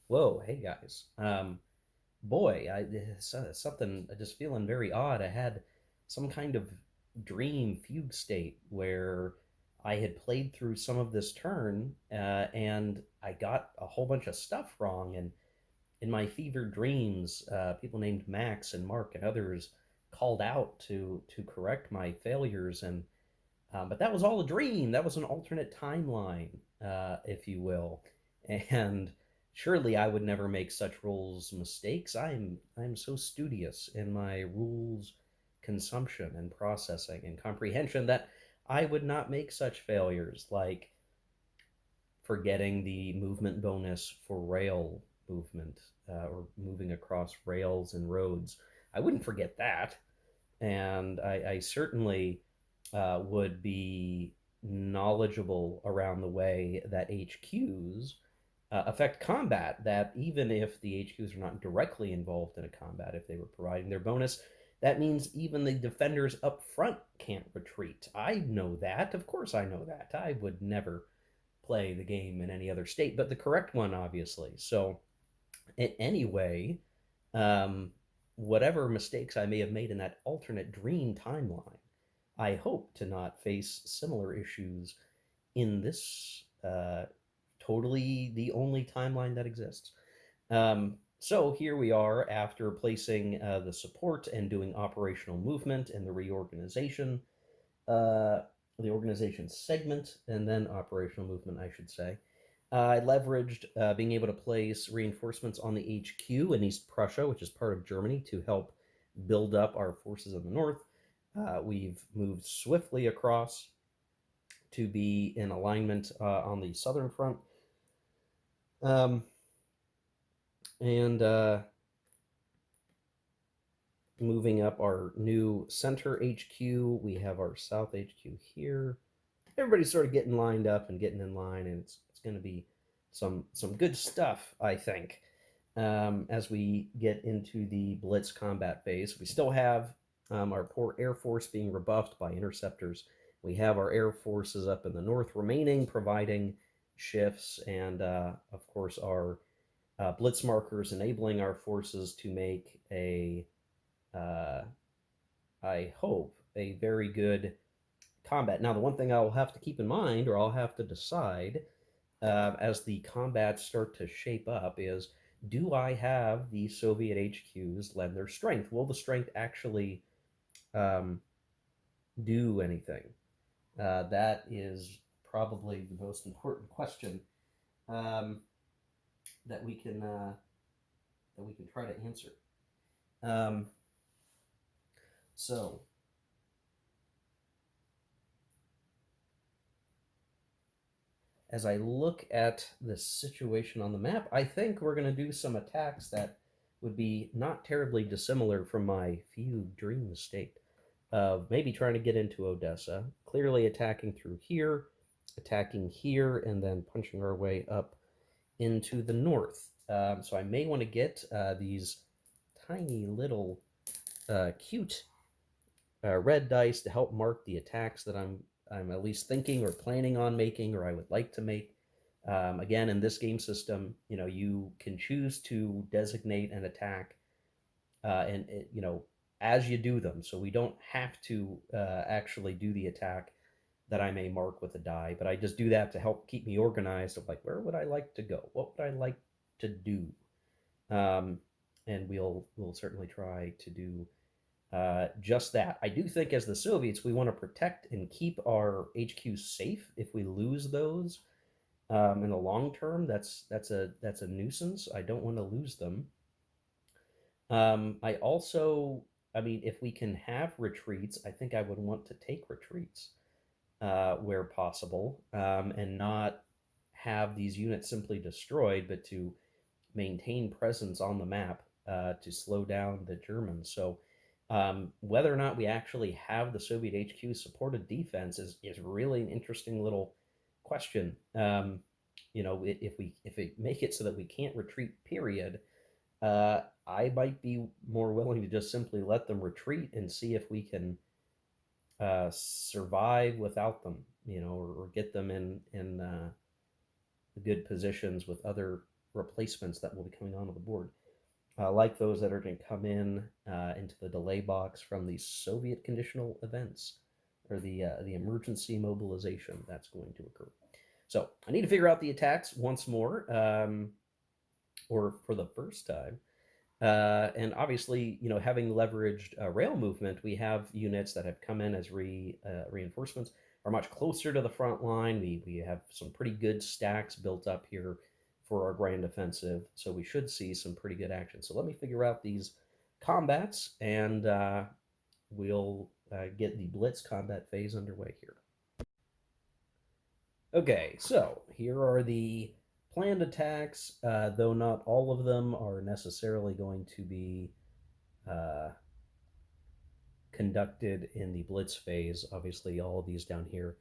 Whoa, hey guys. Boy, something just feeling very odd. I had some kind of dream fugue state where I had played through some of this turn, and I got a whole bunch of stuff wrong. And in my fevered dreams, people named Max and Mark and others called out to correct my failures, and but that was all a dream. That was an alternate timeline, if you will. And surely I would never make such rules mistakes. I'm so studious in my rules consumption and processing and comprehension that I would not make such failures like forgetting the movement bonus for rail movement, or moving across rails and roads. I wouldn't forget that, and I certainly would be knowledgeable around the way that HQs affect combat. That even if the HQs are not directly involved in a combat, if they were providing their bonus, that means even the defenders up front can't retreat. I know that. Of course, I know that. I would never play the game in any other state, but the correct one, obviously. So, anyway, um, whatever mistakes I may have made in that alternate dream timeline, I hope to not face similar issues in this totally the only timeline that exists. So here we are after placing the support and doing operational movement and uh, the organization segment, and then operational movement, I should say. I leveraged being able to place reinforcements on the HQ in East Prussia, which is part of Germany, to help build up our forces in the north. We've moved swiftly across to be in alignment on the southern front. Um, and moving up our new center HQ, we have our south HQ here. Everybody's sort of getting lined up and getting in line, and it's going to be some good stuff, I think. As we get into the blitz combat phase, we still have our poor Air Force being rebuffed by interceptors. We have our Air Forces up in the north remaining, providing shifts, and of course our blitz markers enabling our forces to make uh, I hope, a very good combat. Now, the one thing I'll have to keep in mind, or I'll have to decide as the combats start to shape up, is do I have the Soviet HQs lend their strength? Will the strength actually um, do anything? That is probably the most important question um, that we can try to answer. Um, so as I look at the situation on the map, I think we're going to do some attacks that would be not terribly dissimilar from my fugue dream state of maybe trying to get into Odessa, clearly attacking through here, attacking here, and then punching our way up into the north. So I may want to get these tiny little cute red dice to help mark the attacks that I'm at least thinking or planning on making, or I would like to make. Again, in this game system, you can choose to designate an attack, and as you do them. So we don't have to actually do the attack that I may mark with a die, but I just do that to help keep me organized. Of like, where would I like to go? What would I like to do? Um, and we'll certainly try to do just that. I do think as the Soviets, we want to protect and keep our HQs safe. If we lose those in the long term, that's a nuisance. I don't want to lose them. I also, I mean, if we can have retreats, I think I would want to take retreats where possible, and not have these units simply destroyed, but to maintain presence on the map to slow down the Germans. So whether or not we actually have the Soviet HQ supported defense is really an interesting little question. If we make it so that we can't retreat, period, I might be more willing to just simply let them retreat and see if we can survive without them, or get them in good positions with other replacements that will be coming onto the board, like those that are going to come in into the delay box from the Soviet conditional events, or the emergency mobilization that's going to occur. So I need to figure out the attacks once more, or for the first time. And obviously, having leveraged rail movement, we have units that have come in as reinforcements, are much closer to the front line. We have some pretty good stacks built up here for our grand offensive, so we should see some pretty good action. So let me figure out these combats, and we'll get the blitz combat phase underway here. Okay, so here are the planned attacks, though not all of them are necessarily going to be uh, conducted in the blitz phase. Obviously, all of these down here,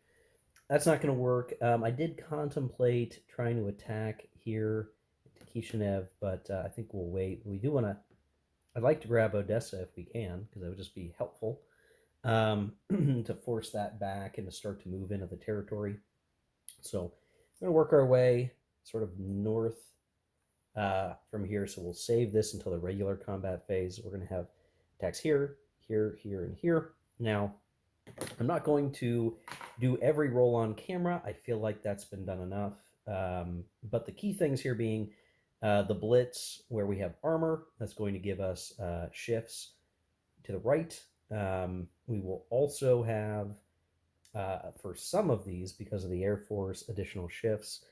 that's not going to work. I did contemplate trying to attack here to Kishinev, but I think we'll wait. We do want to. I'd like to grab Odessa if we can, because that would just be helpful to force that back and to start to move into the territory. So we're going to work our way sort of north from here. So we'll save this until the regular combat phase. We're going to have attacks here, here, here, and here. Now, I'm not going to do every roll on camera. I feel like that's been done enough. But the key things here being the blitz, where we have armor, that's going to give us shifts to the right. We will also have, for some of these, because of the Air Force, additional shifts.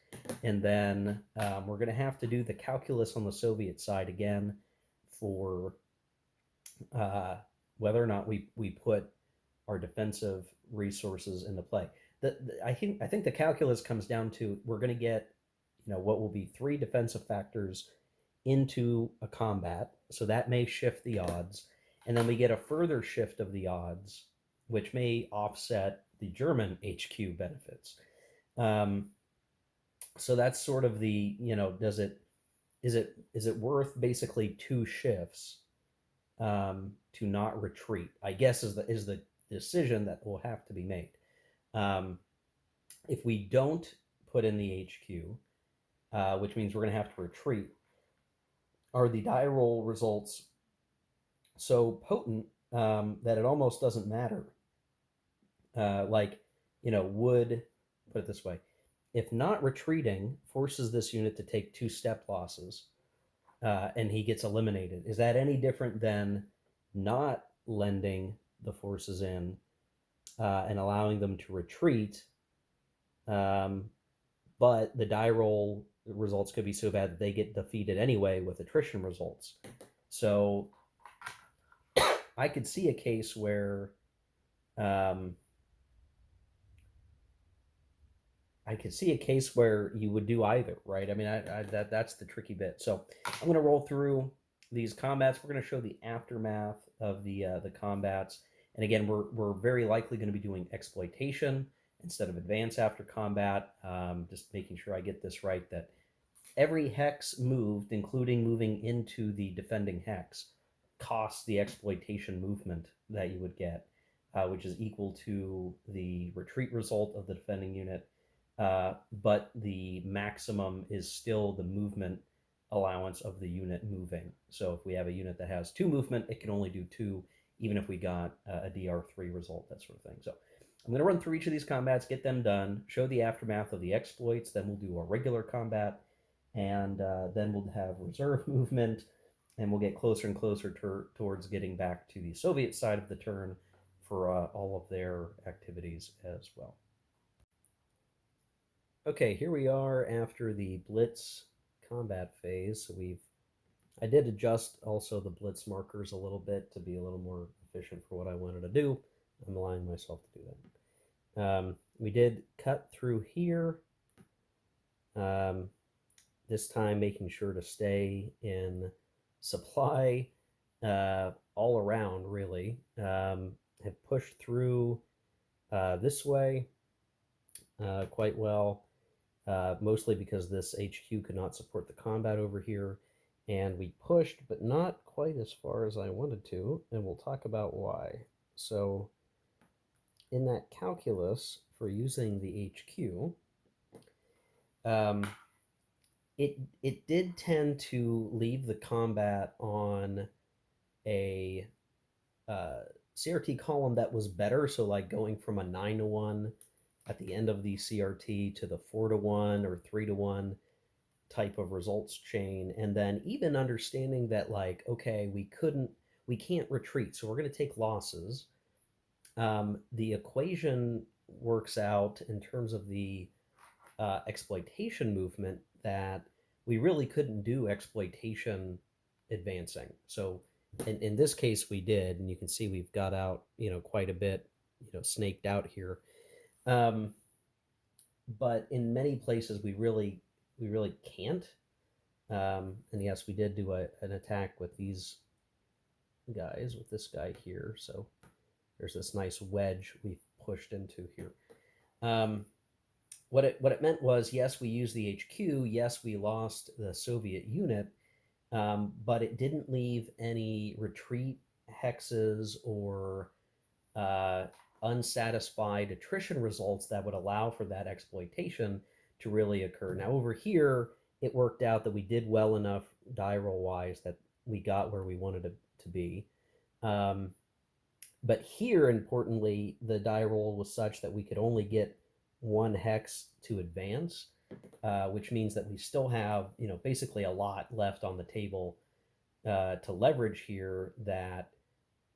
And then we're going to have to do the calculus on the Soviet side again for whether or not we put our defensive resources into play. I think the calculus comes down to, we're going to get what will be 3 defensive factors into a combat, so that may shift the odds, and then we get a further shift of the odds, which may offset the German HQ benefits. Um, so that's sort of the, does it is it worth basically 2 shifts to not retreat? I guess is the decision that will have to be made. Um, if we don't put in the HQ, which means we're going to have to retreat, are the die roll results so potent that it almost doesn't matter? Like, would, put it this way, if not retreating forces this unit to take 2 step losses, and he gets eliminated, is that any different than not lending the forces in and allowing them to retreat? Um, but the die roll results could be so bad that they get defeated anyway with attrition results. So I could see a case where um, you would do either, right? I mean, that's the tricky bit. So I'm going to roll through these combats. We're going to show the aftermath of the combats, and again, we're very likely going to be doing exploitation instead of advance after combat. Just making sure I get this right, that every hex moved, including moving into the defending hex, costs the exploitation movement that you would get, which is equal to the retreat result of the defending unit. But the maximum is still the movement allowance of the unit moving. So if we have a unit that has 2 movement, it can only do 2, even if we got a DR3 result, that sort of thing. So I'm going to run through each of these combats, get them done, show the aftermath of the exploits, then we'll do a regular combat, and then we'll have reserve movement, and we'll get closer and closer towards getting back to the Soviet side of the turn for all of their activities as well. Okay, here we are after the Blitz combat phase. So I did adjust also the Blitz markers a little bit to be a little more efficient for what I wanted to do. I'm allowing myself to do that. We did cut through here. This time making sure to stay in supply all around, really. Have pushed through this way quite well, mostly because this HQ could not support the combat over here. And we pushed, but not quite as far as I wanted to, and we'll talk about why. So in that calculus for using the HQ, um, it did tend to leave the combat on a uh, CRT column that was better. So like going from a 9-1 at the end of the CRT to the 4-1 or 3-1 type of results chain, and then even understanding that like okay we can't retreat, so we're going to take losses. The equation works out in terms of the exploitation movement that we really couldn't do exploitation advancing. So in this case we did, and you can see we've got out quite a bit snaked out here. Um, but in many places we really can't. And yes, we did do an attack with these guys, with this guy here. So there's this nice wedge we pushed into here. Um, what it meant was, yes, we used the HQ. Yes, we lost the Soviet unit, but it didn't leave any retreat hexes or uh, unsatisfied attrition results that would allow for that exploitation to really occur. Now, over here, it worked out that we did well enough die roll wise that we got where we wanted to be. Um, but here, importantly, the die roll was such that we could only get one hex to advance, which means that we still have, basically a lot left on the table to leverage here that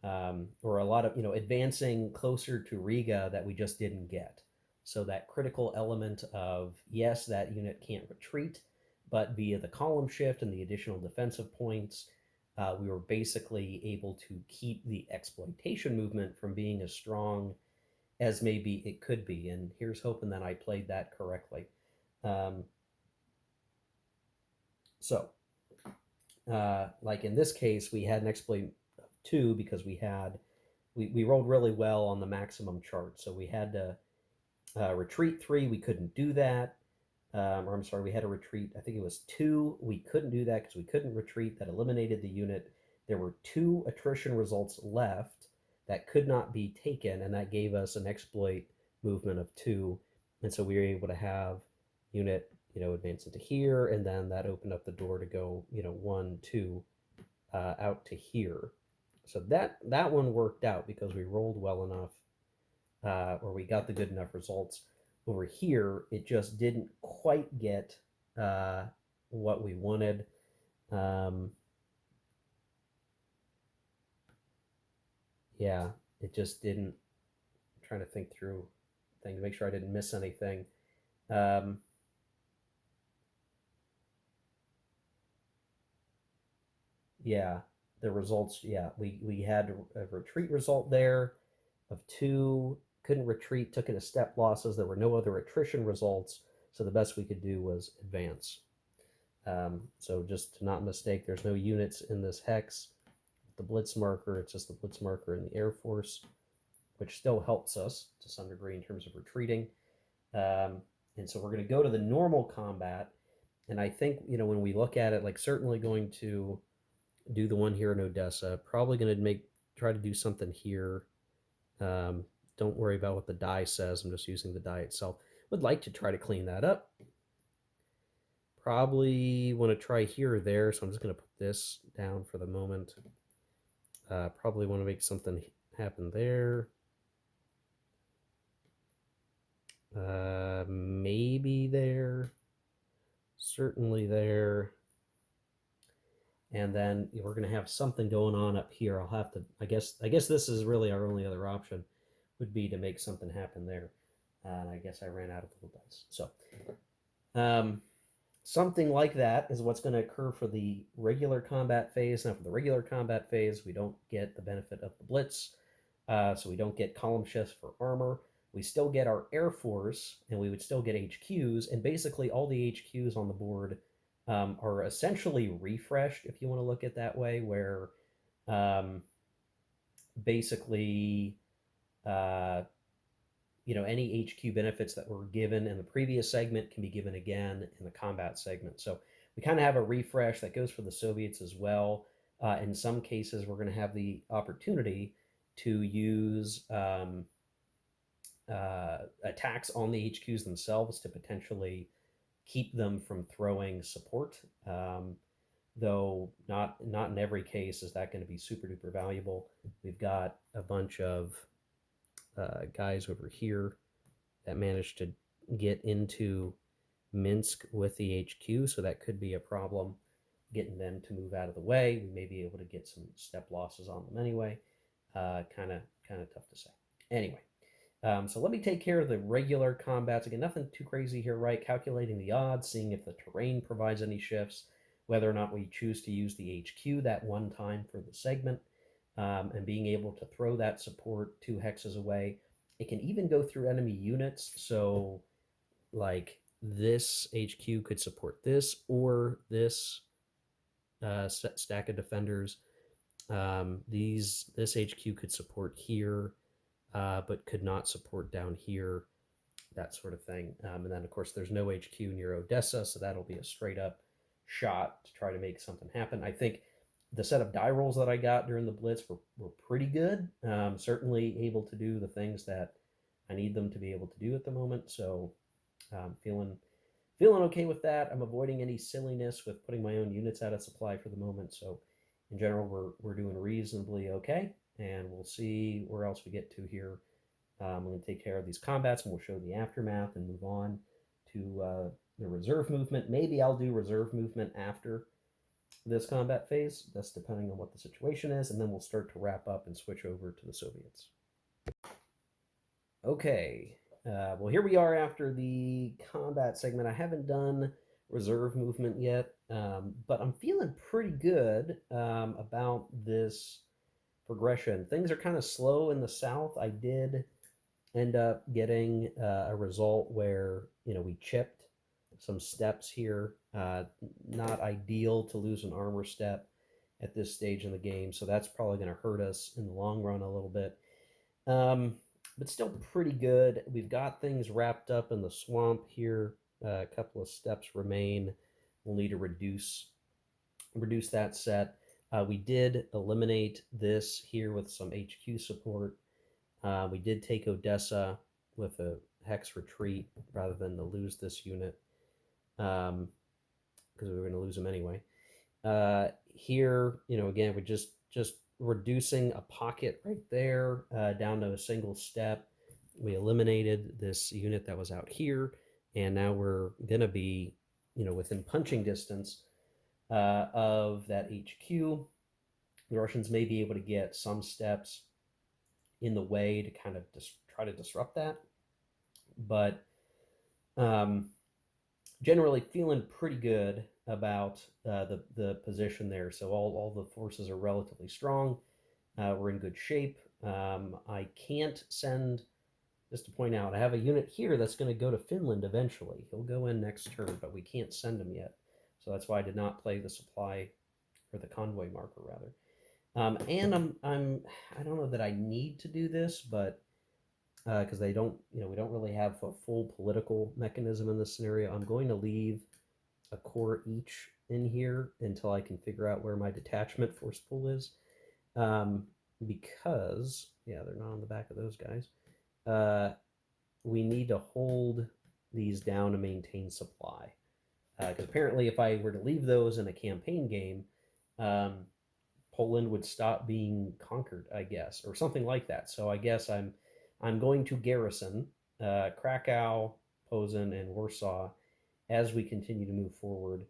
or a lot of advancing closer to Riga that we just didn't get. So that critical element of yes, that unit can't retreat, but via the column shift and the additional defensive points, we were basically able to keep the exploitation movement from being as strong as maybe it could be. And here's hoping that I played that correctly. Um, so, like in this case, we had an exploit of 2 because we rolled really well on the maximum chart. So we had to retreat 3. We couldn't do that. Or I'm sorry, we had to retreat. I think it was 2. We couldn't do that because we couldn't retreat. That eliminated the unit. There were 2 attrition results left that could not be taken, and that gave us an exploit movement of 2. And so we were able to have unit, advance into here, and then that opened up the door to go, 1, 2 out to here. So that one worked out because we rolled well enough, or we got the good enough results. Over here, it just didn't quite get uh, what we wanted. Um, yeah, it just didn't. I'm trying to think through thing to make sure I didn't miss anything. Um, yeah, the results. Yeah, we had a retreat result there of 2. Couldn't retreat. Took it as step losses. There were no other attrition results. So the best we could do was advance. So just to not mistake, there's no units in this hex. The Blitz marker, it's just the Blitz marker in the Air Force, which still helps us to some degree in terms of retreating. And so we're going to go to the normal combat. And I think, when we look at it, like certainly going to do the one here in Odessa, probably going to try to do something here. Um, don't worry about what the die says. I'm just using the die itself. Would like to try to clean that up. Probably want to try here or there, so I'm just going to put this down for the moment. Probably want to make something happen there. Maybe there. Certainly there. And then we're going to have something going on up here. I'll have to, I guess this is really our only other option, would be to make something happen there. And I guess I ran out of little dice. So, um, something like that is what's going to occur for the regular combat phase. Now, for the regular combat phase, we don't get the benefit of the Blitz, so we don't get column shifts for armor. We still get our Air Force, and we would still get HQs, and basically all the HQs on the board are essentially refreshed, if you want to look at it that way, where um, basically uh, any HQ benefits that were given in the previous segment can be given again in the combat segment. So we kind of have a refresh that goes for the Soviets as well. In some cases, we're going to have the opportunity to use attacks on the HQs themselves to potentially keep them from throwing support. Though not in every case is that going to be super duper valuable. We've got a bunch of guys over here that managed to get into Minsk with the HQ, so that could be a problem getting them to move out of the way. We may be able to get some step losses on them anyway. Kind of tough to say. Anyway, so let me take care of the regular combats. Again, nothing too crazy here, right? Calculating the odds, seeing if the terrain provides any shifts, whether or not we choose to use the HQ that one time for the segment, and being able to throw that support 2 hexes away. It can even go through enemy units. So, like, this HQ could support this or this stack of defenders. This HQ could support here, but could not support down here, that sort of thing. And then, of course, there's no HQ near Odessa, so that'll be a straight up shot to try to make something happen. I think the set of die rolls that I got during the Blitz were pretty good. Certainly able to do the things that I need them to be able to do at the moment. So feeling okay with that. I'm avoiding any silliness with putting my own units out of supply for the moment. So in general, we're doing reasonably okay, and we'll see where else we get to here. I'm going to take care of these combats, and we'll show the aftermath and move on to the reserve movement. Maybe I'll do reserve movement after this combat phase. That's depending on what the situation is, and then we'll start to wrap up and switch over to the Soviets. Okay, well, here we are after the combat segment. I haven't done reserve movement yet, but I'm feeling pretty good about this progression. Things are kind of slow in the south. I did end up getting a result where we chipped some steps here. Not ideal to lose an armor step at this stage in the game, so that's probably going to hurt us in the long run a little bit. But still pretty good. We've got things wrapped up in the swamp here. A couple of steps remain. We'll need to reduce that set. We did eliminate this here with some HQ support. We did take Odessa with a hex retreat rather than to lose this unit, because we were going to lose them anyway. Here, again, we're just reducing a pocket right there down to a single step. We eliminated this unit that was out here, and now we're going to be, within punching distance of that HQ. The Russians may be able to get some steps in the way to kind of try to disrupt that, but generally feeling pretty good about the position there. So all the forces are relatively strong. We're in good shape. I can't send, just to point out, I have a unit here that's going to go to Finland eventually. He'll go in next turn, but we can't send him yet. So that's why I did not play the supply, or the convoy marker rather. And I don't know that I need to do this, but because we don't really have a full political mechanism in this scenario, I'm going to leave a corps each in here until I can figure out where my detachment force pool is. Because, yeah, they're not on the back of those guys. We need to hold these down to maintain supply. Because apparently, if I were to leave those in a campaign game, Poland would stop being conquered, I guess, or something like that. So I guess I'm going to garrison Krakow, Posen, and Warsaw as we continue to move forward,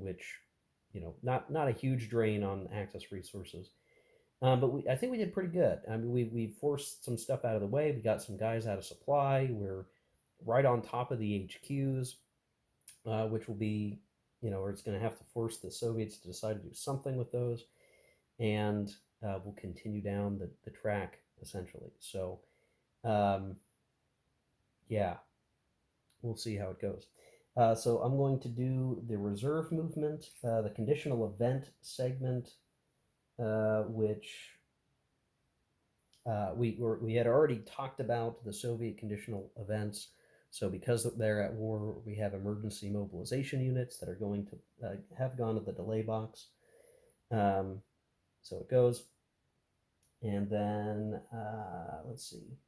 which, not a huge drain on Axis resources. But I think we did pretty good. I mean, we forced some stuff out of the way. We got some guys out of supply. We're right on top of the HQs, which will be, or it's going to have to force the Soviets to decide to do something with those. And we'll continue down the track, essentially. So, yeah, we'll see how it goes. So I'm going to do the reserve movement, the conditional event segment, which we had already talked about the Soviet conditional events. So because they're at war, we have emergency mobilization units that are going to have gone to the delay box. So it goes. And then, let's see.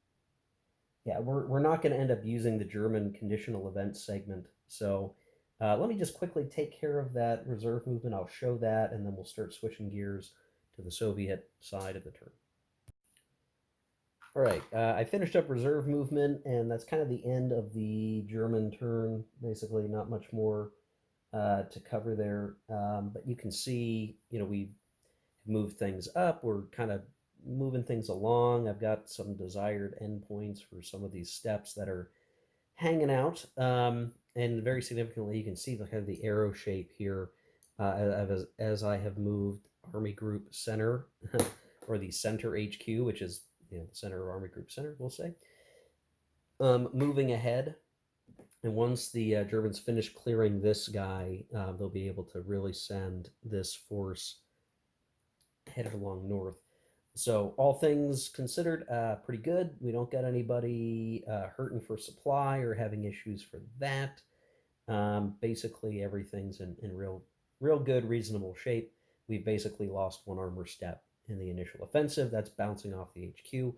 Yeah, we're not going to end up using the German conditional event segment. So let me just quickly take care of that reserve movement. I'll show that, and then we'll start switching gears to the Soviet side of the turn. All right, I finished up reserve movement, and that's kind of the end of the German turn. Basically, not much more to cover there. But you can see, we moved things up. We're kind of moving things along. I've got some desired endpoints for some of these steps that are hanging out. And very significantly, you can see the kind of the arrow shape here as I have moved Army Group Center or the Center HQ, which is the center of Army Group Center, we'll say. Moving ahead, and once the Germans finish clearing this guy, they'll be able to really send this force headed along north. So all things considered, pretty good. We don't got anybody hurting for supply or having issues for that. Basically, everything's in real good, reasonable shape. We've basically lost one armor step in the initial offensive. That's bouncing off the HQ.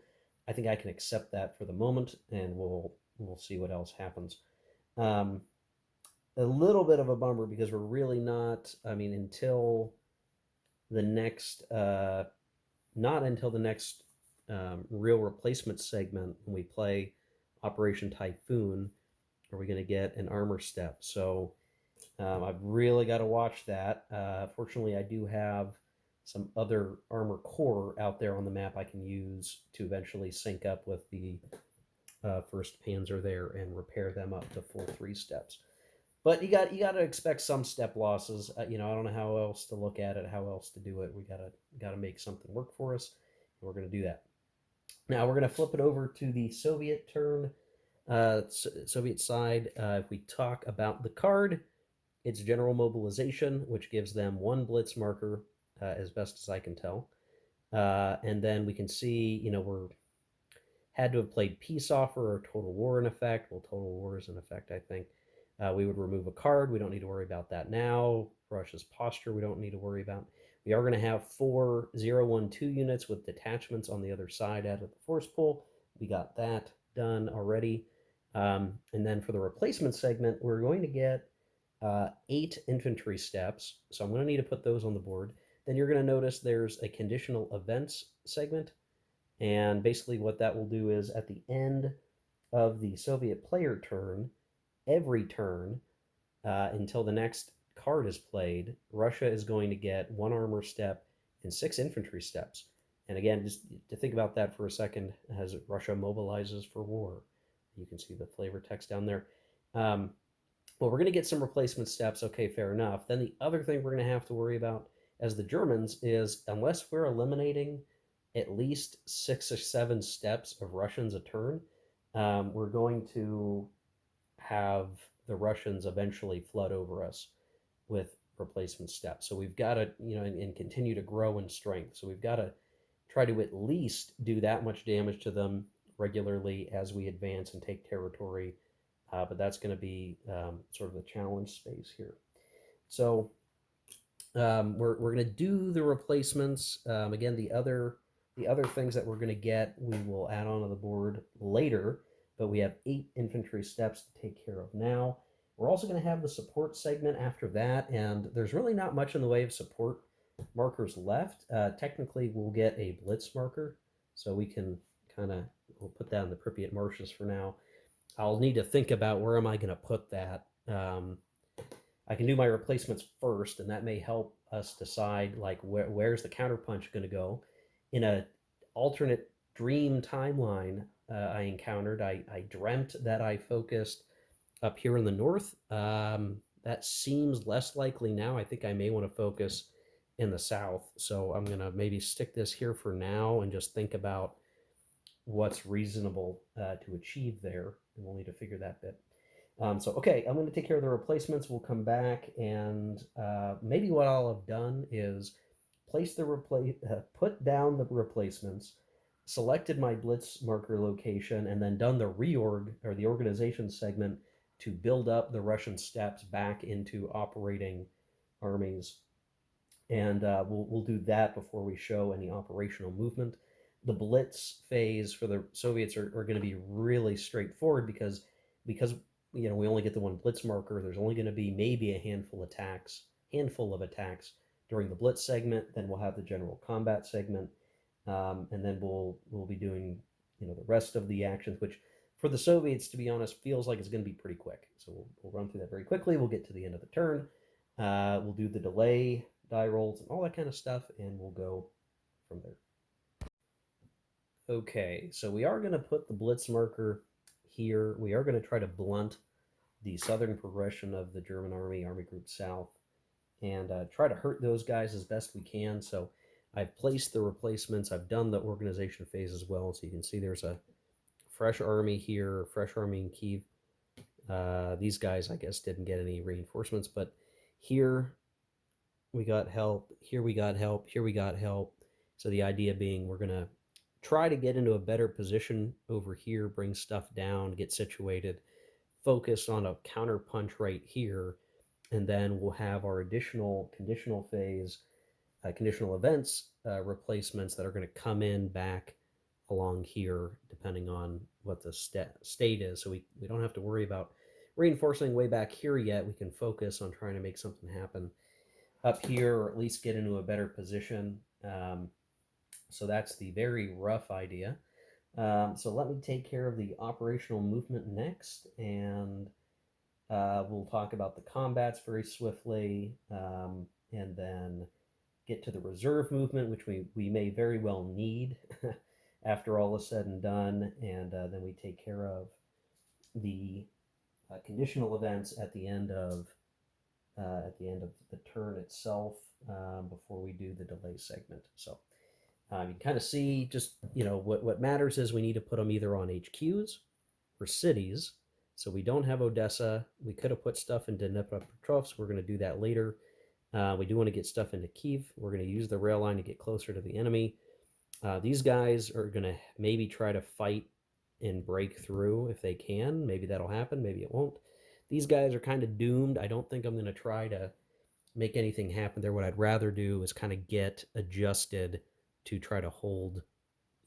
I think I can accept that for the moment, and we'll see what else happens. Um, a little bit of a bummer because we're really not. I mean, until the next not until the next real replacement segment when we play Operation Typhoon are we going to get an armor step. So I've really got to watch that. Fortunately, I do have some other armor core out there on the map I can use to eventually sync up with the first Panzer there and repair them up to full 3 steps. But you got to expect some step losses. I don't know how else to look at it, how else to do it. We gotta make something work for us, and we're gonna do that. Now we're gonna flip it over to the Soviet turn, Soviet side. If we talk about the card, it's general mobilization, which gives them 1 blitz marker, as best as I can tell. And then we can see, we're had to have played peace offer or total war in effect. Well, total war is in effect, I think. We would remove a card. We don't need to worry about that now. Russia's posture, we don't need to worry about. We are going to have 4 0-1-2 units with detachments on the other side out of the force pool. We got that done already. And then for the replacement segment, we're going to get 8 infantry steps. So I'm going to need to put those on the board. Then you're going to notice there's a conditional events segment. And basically, what that will do is at the end of the Soviet player turn, every turn until the next card is played, Russia is going to get 1 armor step and 6 infantry steps. And again, just to think about that for a second, as Russia mobilizes for war, you can see the flavor text down there. Well, we're going to get some replacement steps. Okay, fair enough. Then the other thing we're going to have to worry about as the Germans is unless we're eliminating at least 6 or 7 steps of Russians a turn, we're going to have the Russians eventually flood over us with replacement steps. So we've got to, and continue to grow in strength. So we've got to try to at least do that much damage to them regularly as we advance and take territory. But that's going to be sort of the challenge space here. So we're going to do the replacements. Again, the other things that we're going to get, we will add onto the board later. But we have 8 infantry steps to take care of now. We're also going to have the support segment after that, and there's really not much in the way of support markers left. Technically, we'll get a blitz marker, so we can we'll put that in the Pripyat Marshes for now. I'll need to think about where am I going to put that. I can do my replacements first, and that may help us decide like where's the counterpunch going to go. In a alternate dream timeline I encountered, I dreamt that I focused up here in the north. That seems less likely now. I think I may want to focus in the south. So I'm going to maybe stick this here for now and just think about what's reasonable to achieve there. And we'll need to figure that bit. Okay, I'm going to take care of the replacements. We'll come back, and maybe what I'll have done is put down the replacements, selected my blitz marker location, and then done the reorg or the organization segment to build up the Russian steppes back into operating armies. And we'll do that before we show any operational movement. The blitz phase for the Soviets are going to be really straightforward because we only get the one blitz marker. There's only going to be maybe a handful of attacks during the blitz segment. Then we'll have the general combat segment, and then we'll be doing the rest of the actions, which for the Soviets, to be honest, feels like it's going to be pretty quick. So we'll run through that very quickly. We'll get to the end of the turn. We'll do the delay die rolls and all that kind of stuff, and we'll go from there. Okay, so we are going to put the blitz marker here. We are going to try to blunt the southern progression of the German army, Army Group South, and try to hurt those guys as best we can. So I've placed the replacements. I've done the organization phase as well. So you can see there's a fresh army here, fresh army in Kiev. These guys, I guess, didn't get any reinforcements, but here we got help. Here we got help. Here we got help. So the idea being we're going to try to get into a better position over here, bring stuff down, get situated, focus on a counter punch right here, and then we'll have our additional conditional phase, conditional events replacements that are going to come in back along here, depending on what the state is. So we don't have to worry about reinforcing way back here yet. We can focus on trying to make something happen up here, or at least get into a better position. So that's the very rough idea. So let me take care of the operational movement next, and we'll talk about the combats very swiftly, and then get to the reserve movement, which we may very well need after all is said and done, and then we take care of the conditional events at the end of the turn itself, before we do the delay segment. So you kind of see just what matters is we need to put them either on HQs or cities. So we don't have Odessa. We could have put stuff into Dnipropetrovsk. We're going to do that later. We do want to get stuff into Kiev. We're going to use the rail line to get closer to the enemy. These guys are going to maybe try to fight and break through if they can. Maybe that'll happen. Maybe it won't. These guys are kind of doomed. I don't think I'm going to try to make anything happen there. What I'd rather do is kind of get adjusted to try to hold,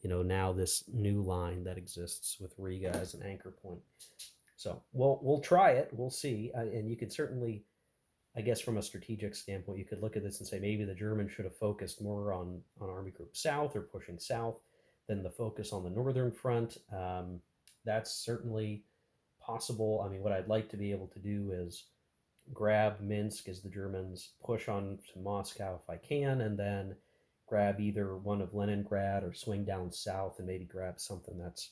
now this new line that exists with Riga as an anchor point. So we'll try it. We'll see. And you could certainly, I guess, from a strategic standpoint, you could look at this and say maybe the Germans should have focused more on Army Group South or pushing south than the focus on the northern front. That's certainly possible. I mean, what I'd like to be able to do is grab Minsk as the Germans push on to Moscow if I can, and then grab either one of Leningrad or swing down south and maybe grab something that's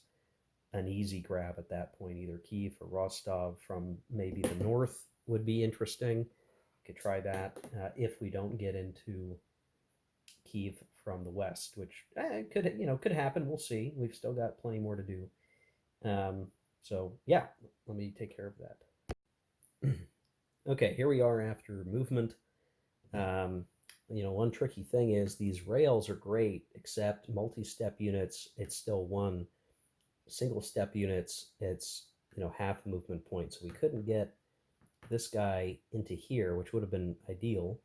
an easy grab at that point. Either Kiev or Rostov from maybe the north would be interesting. Could try that if we don't get into Kiev from the west, which could happen. We'll see. We've still got plenty more to do. So yeah, let me take care of that. Okay, here we are after movement. One tricky thing is these rails are great, except multi-step units, it's still one. Single step units, it's half movement point. So we couldn't get this guy into here, which would have been ideal.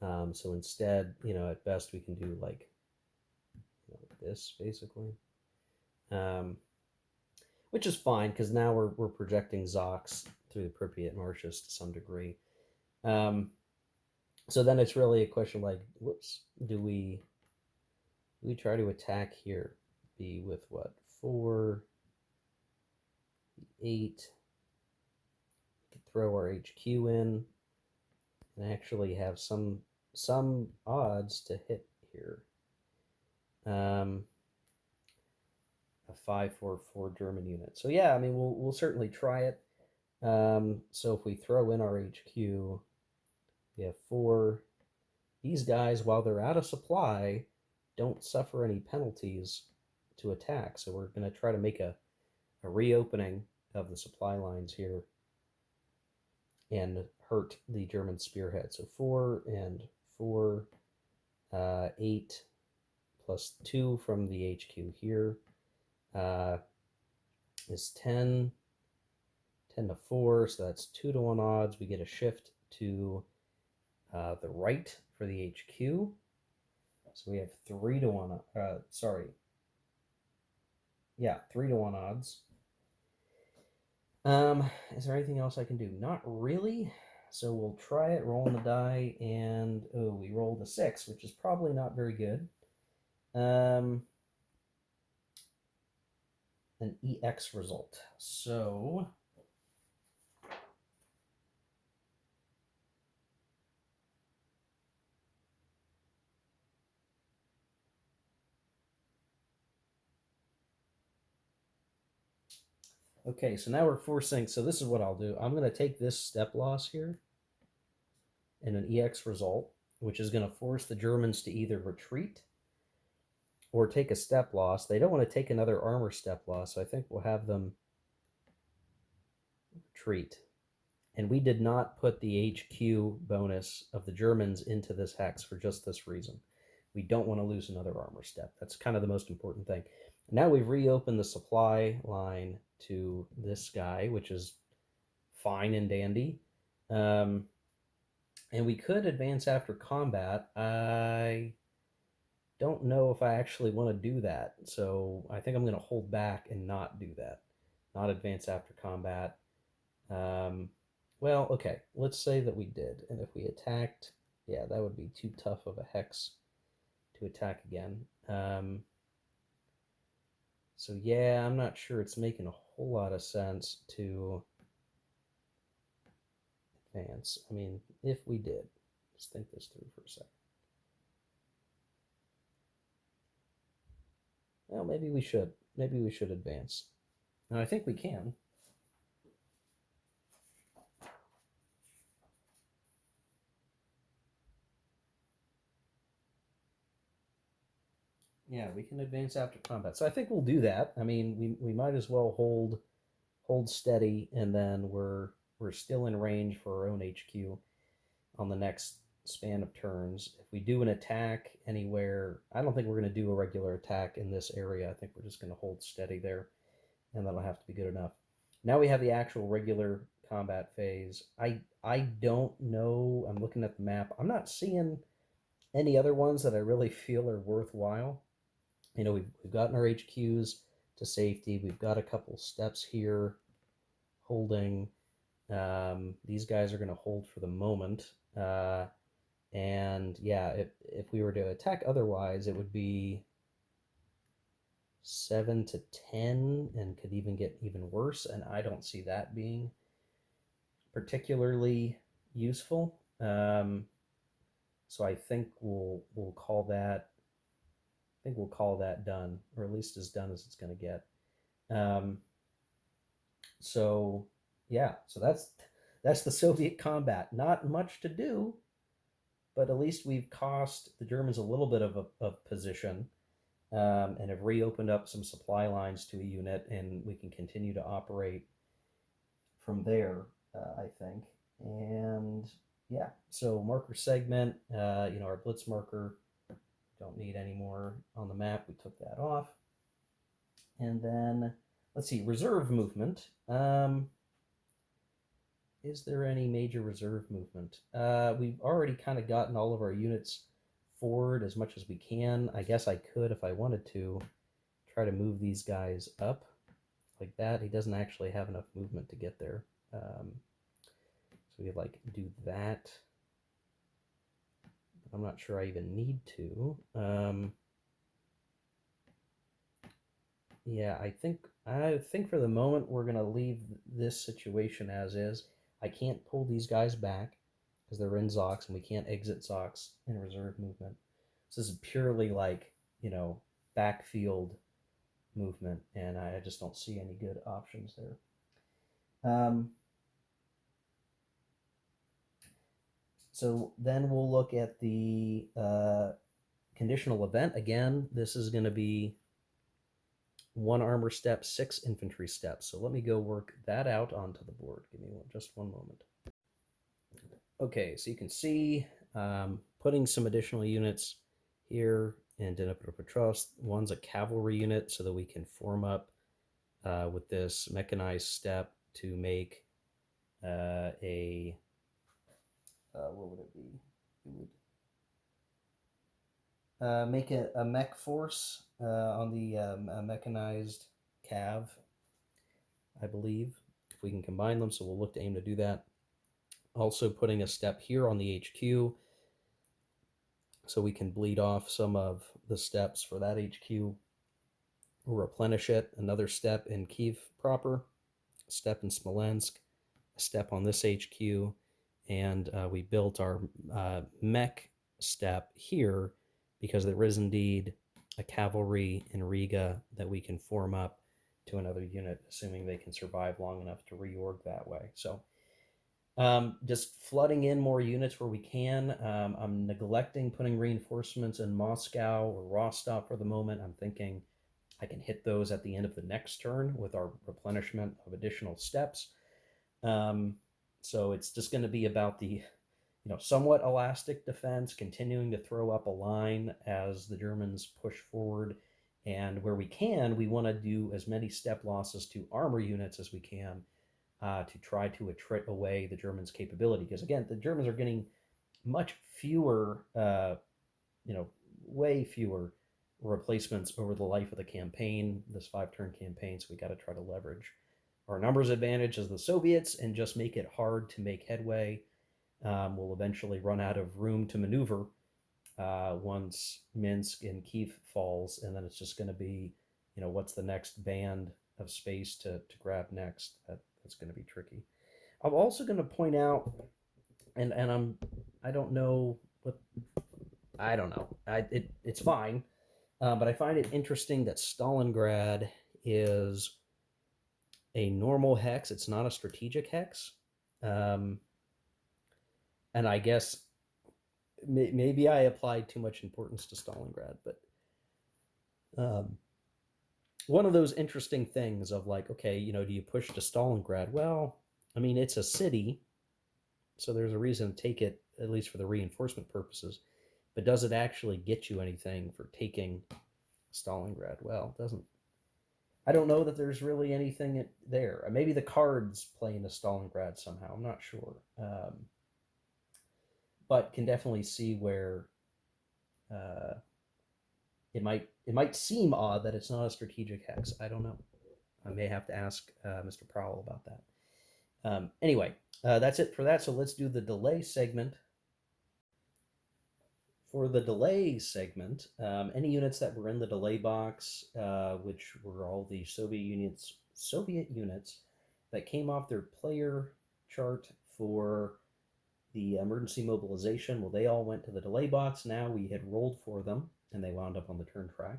So instead, at best we can do like this basically, which is fine because now we're projecting Zox through the Pripyat marshes to some degree. So then it's really a question like, whoops, do we try to attack here? Be with what, 4, 8. Throw our HQ in and actually have some odds to hit here. A 5-4-4 German unit. So yeah, I mean we'll certainly try it. So if we throw in our HQ, we have 4. These guys, while they're out of supply, don't suffer any penalties to attack. So we're going to try to make a reopening of the supply lines here and hurt the German spearhead. So 4 and 4, 8 plus 2 from the HQ here is 10. 10 to 4, so that's 2 to 1 odds. We get a shift to the right for the HQ. So we have 3 to 1, sorry, Yeah, 3-1 odds. Is there anything else I can do? Not really. So we'll try it, rolling the die, and oh, we rolled a 6, which is probably not very good. Um, an EX result. So okay, so now we're forcing. So this is what I'll do. I'm going to take this step loss here and an EX result, which is going to force the Germans to either retreat or take a step loss. They don't want to take another armor step loss, so I think we'll have them retreat. And we did not put the HQ bonus of the Germans into this hex for just this reason. We don't want to lose another armor step. That's kind of the most important thing. Now we've reopened the supply line to this guy, which is fine and dandy. Um, and we could advance after combat. I don't know if I actually want to do that. So I think I'm going to hold back and not do that. Not advance after combat. Um, well, okay. Let's say that we did. And if we attacked, yeah, that would be too tough of a hex to attack again. So yeah, I'm not sure it's making a whole lot of sense to advance. I mean, if we did, let's think this through for a second. Well, maybe we should. Maybe we should advance. And I think we can. Yeah, we can advance after combat. So I think we'll do that. I mean, we might as well hold steady, and then we're still in range for our own HQ on the next span of turns. If we do an attack anywhere, I don't think we're going to do a regular attack in this area. I think we're just going to hold steady there, and that'll have to be good enough. Now we have the actual regular combat phase. I don't know. I'm looking at the map. I'm not seeing any other ones that I really feel are worthwhile. We've gotten our HQs to safety. We've got a couple steps here holding. These guys are going to hold for the moment. And yeah, if we were to attack otherwise, it would be 7 to 10 and could even get even worse. And I don't see that being particularly useful. So I think we'll call that. I think we'll call that done, or at least as done as it's going to get. Um, so yeah, so that's the Soviet combat. Not much to do, but at least we've cost the Germans a little bit of position, and have reopened up some supply lines to a unit, and we can continue to operate from there. I think, and yeah, so marker segment. Our blitz marker don't need any more on the map. We took that off, and then let's see reserve movement. Is there any major reserve movement? We've already kind of gotten all of our units forward as much as we can. I guess I could, if I wanted to, try to move these guys up like that. He doesn't actually have enough movement to get there. So we could like do that. I'm not sure I even need to. Yeah, I think for the moment we're gonna leave this situation as is. I can't pull these guys back because they're in Zox, and we can't exit Zox in reserve movement. So this is purely like backfield movement, and I just don't see any good options there. So then we'll look at the conditional event again. This is going to be 1 armor step, 6 infantry steps. So let me go work that out onto the board. Give me just one moment. Okay, so you can see putting some additional units here in Dnipropetrovsk. One's a cavalry unit so that we can form up with this mechanized step to make a what would it be? We would make a mech force on the mechanized cav, I believe, if we can combine them. So we'll look to aim to do that. Also putting a step here on the HQ so we can bleed off some of the steps for that HQ. We'll replenish it. Another step in Kiev proper, a step in Smolensk, a step on this HQ, and we built our mech step here because there is indeed a cavalry in Riga that we can form up to another unit, assuming they can survive long enough to reorg that way. So just flooding in more units where we can. I'm neglecting putting reinforcements in Moscow or Rostov for the moment. I'm thinking I can hit those at the end of the next turn with our replenishment of additional steps. Um, so it's just going to be about the somewhat elastic defense, continuing to throw up a line as the Germans push forward. And where we can, we want to do as many step losses to armor units as we can to try to attrit away the Germans' capability. Because again, the Germans are getting much fewer, way fewer replacements over the life of the campaign, this 5-turn campaign. So we got to try to leverage our numbers advantage as the Soviets and just make it hard to make headway. We'll eventually run out of room to maneuver once Minsk and Kiev falls, and then it's just going to be, what's the next band of space to grab next? That's going to be tricky. I'm also going to point out, and I don't know what I don't know. It's fine, but I find it interesting that Stalingrad is a normal hex. It's not a strategic hex. Um, and I guess maybe I applied too much importance to Stalingrad, but one of those interesting things of like, okay, do you push to Stalingrad? Well, I mean, it's a city, so there's a reason to take it, at least for the reinforcement purposes. But does it actually get you anything for taking Stalingrad? Well, it doesn't. I don't know that there's really anything there. Maybe the cards play into Stalingrad somehow. I'm not sure. But can definitely see where uh, it might seem odd that it's not a strategic hex. I don't know. I may have to ask Mr. Prowl about that. Anyway, that's it for that. So let's do the delay segment. For the delay segment, any units that were in the delay box, which were all the Soviet units that came off their player chart for the emergency mobilization, well, they all went to the delay box. Now we had rolled for them, and they wound up on the turn track.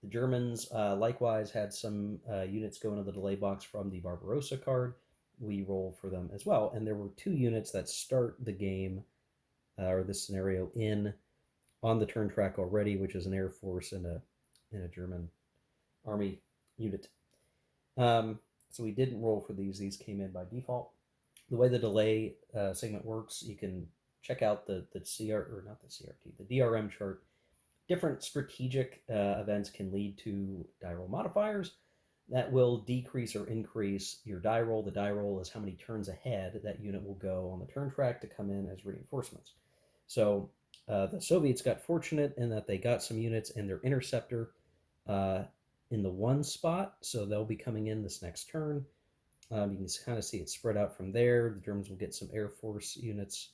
The Germans likewise had some units go into the delay box from the Barbarossa card. We roll for them as well. And there were 2 units that start the game, or this scenario, on the turn track already, which is an Air Force and a German Army unit. So we didn't roll for these. These came in by default. The way the delay segment works, you can check out the CR, or not the CRT, the DRM chart. Different strategic events can lead to die roll modifiers that will decrease or increase your die roll. The die roll is how many turns ahead that unit will go on the turn track to come in as reinforcements. So the Soviets got fortunate in that they got some units in their interceptor in the 1 spot, so they'll be coming in this next turn. You can kind of see it spread out from there. The Germans will get some Air Force units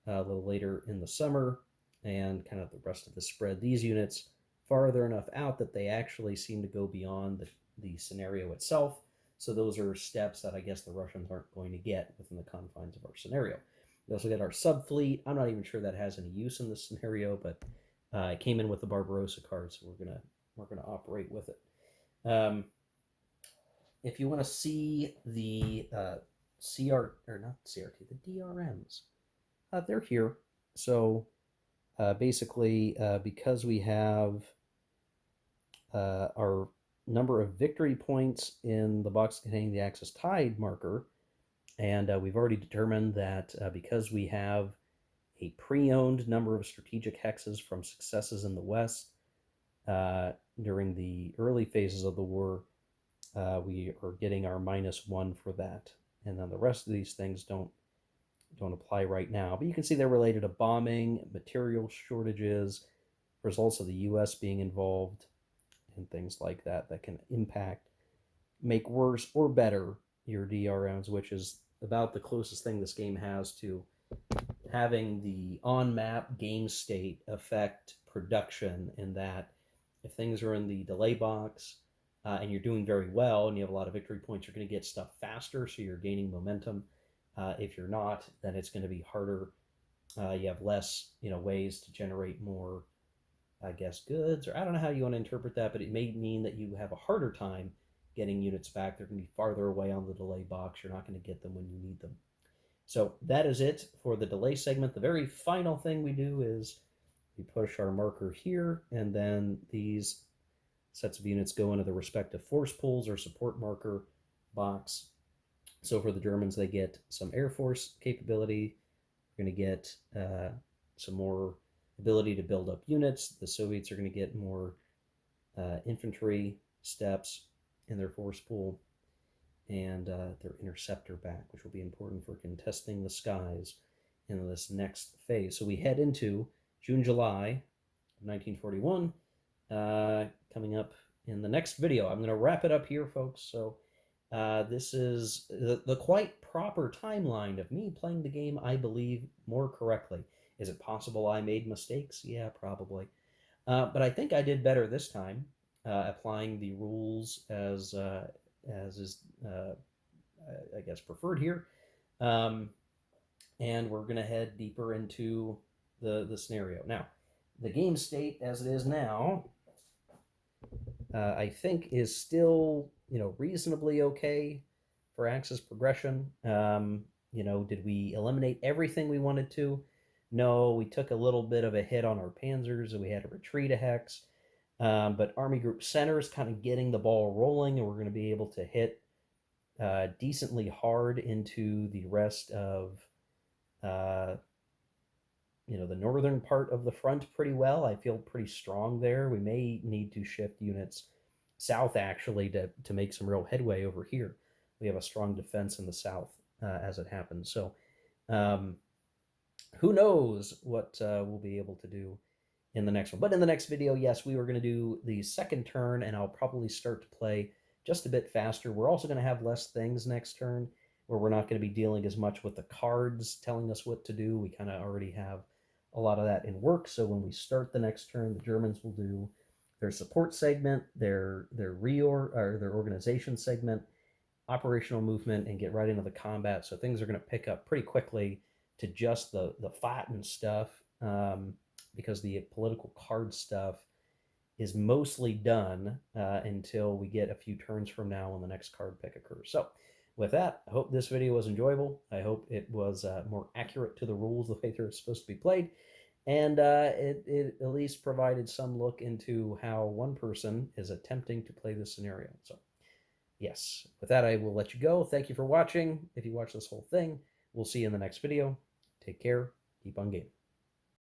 a little later in the summer, and kind of the rest of the spread. These units farther enough out that they actually seem to go beyond the scenario itself. So those are steps that I guess the Russians aren't going to get within the confines of our scenario. We also got our subfleet. I'm not even sure that has any use in this scenario, but it came in with the Barbarossa card, so we're gonna operate with it. If you want to see the CR or not CRT, the DRMs, they're here. So basically, because we have our number of victory points in the box containing the Axis tide marker, and we've already determined that because we have a pre-owned number of strategic hexes from successes in the West during the early phases of the war, we are getting our -1 for that. And then the rest of these things don't apply right now. But you can see they're related to bombing, material shortages, results of the U.S. being involved, and things like that that can impact make worse or better your DRMs, which is about the closest thing this game has to having the on map game state affect production, in that if things are in the delay box and you're doing very well and you have a lot of victory points, you're going to get stuff faster, so you're gaining momentum. If you're not, then it's going to be harder. You have less, ways to generate more, I guess, goods, or I don't know how you want to interpret that, but it may mean that you have a harder time getting units back. They're going to be farther away on the delay box. You're not going to get them when you need them. So that is it for the delay segment. The very final thing we do is we push our marker here, and then these sets of units go into the respective force pools or support marker box. So for the Germans, they get some Air Force capability. We're going to get some more ability to build up units. The Soviets are going to get more infantry steps in their force pool, and their interceptor back, which will be important for contesting the skies in this next phase. So we head into June, July of 1941, coming up in the next video. I'm going to wrap it up here, folks. So this is the quite proper timeline of me playing the game, I believe, more correctly. Is it possible I made mistakes? Yeah, probably. But I think I did better this time, applying the rules as is, I guess, preferred here. Um, and we're going to head deeper into the scenario. Now, the game state as it is now, I think is still, reasonably okay for Axis progression. Did we eliminate everything we wanted to? No, we took a little bit of a hit on our panzers, and we had to retreat a hex. But Army Group Center is kind of getting the ball rolling, and we're going to be able to hit decently hard into the rest of uh, the northern part of the front pretty well. I feel pretty strong there. We may need to shift units south, actually, to make some real headway over here. We have a strong defense in the south as it happens. So um, who knows what we'll be able to do in the next one. But in the next video, yes, we were going to do the second turn, and I'll probably start to play just a bit faster. We're also going to have less things next turn, where we're not going to be dealing as much with the cards telling us what to do. We kind of already have a lot of that in work. So when we start the next turn, the Germans will do their support segment, their their organization segment, operational movement, and get right into the combat. So things are going to pick up pretty quickly to just the fighting stuff, because the political card stuff is mostly done until we get a few turns from now when the next card pick occurs. So with that, I hope this video was enjoyable. I hope it was more accurate to the rules, the way they're supposed to be played. And it at least provided some look into how one person is attempting to play this scenario. So yes, with that, I will let you go. Thank you for watching. If you watch this whole thing, we'll see you in the next video. Take care. Keep on gaming.